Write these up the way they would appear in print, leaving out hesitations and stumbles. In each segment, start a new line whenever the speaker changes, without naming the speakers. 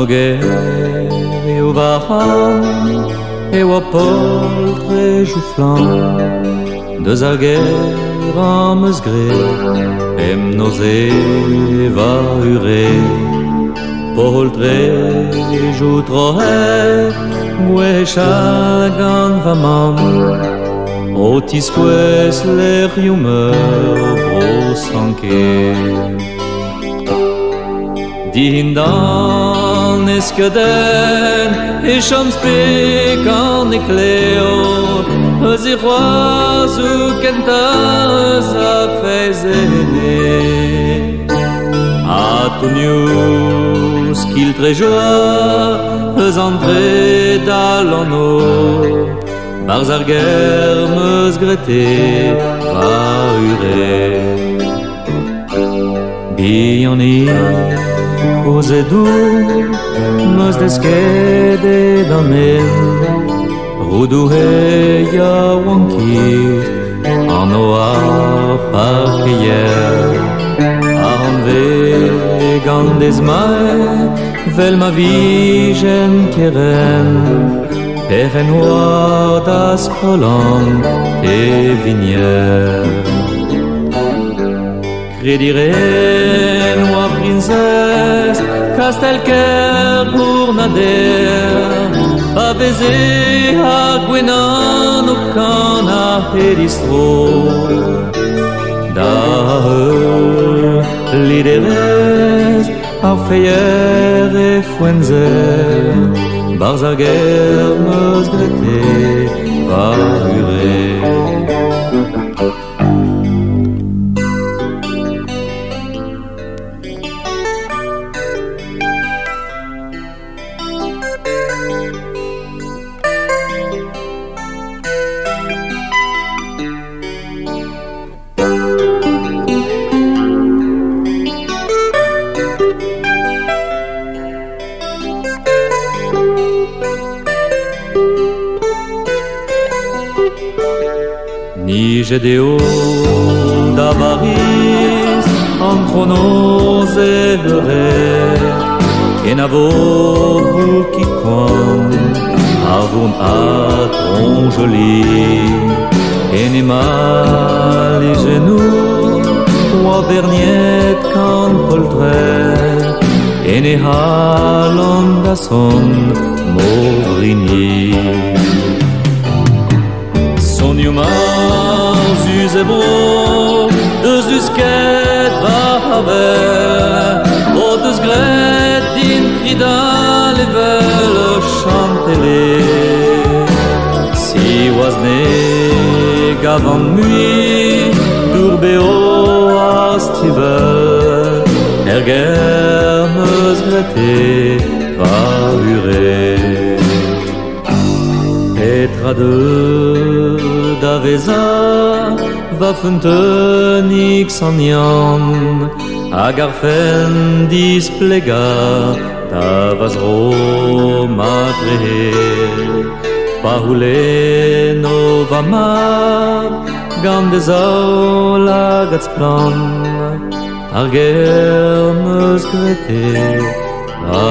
noguer et au varan et au poltre joufflant deux alguer en mesgré em nosé va huré poltre joutrohe oué chagan va mam otisques les rumeurs brosanqué Dindan eskeden e chams pek an ekleo eus e c'hoaz ou kentaz a fezene a tonius kil tre joa eus an tre dal an o barz ar ger meus grete va ure bianik Cose du, meus deskede d'an el Rudu heia wankit an oa parkeier An ve gant ez mai vel ma vijen keren Peren oa da skolant e vinier Crediren oa prinzes Castelker gournader Pa beze a gwenan o kan a pedistro Da liderez ar feier e fwenzer Barz ar ger meus grete va ure Gedeo d'avaris an chronos e beuret en avo boukit koan avon a tron joli en emal e genou oa berniet kan poltret en e halon da son morigny son humor e bro deus dusket va haber o deus gret din kridal e vel chantele si oaz ne gavan mui durbeo a stivel ger meus grete va ure petra de daveza va funtenik sanian hag ar fen displega da vaz ro madrehel pa roule no va mab gant de zaol hag at splan ar ger meus grete va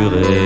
ure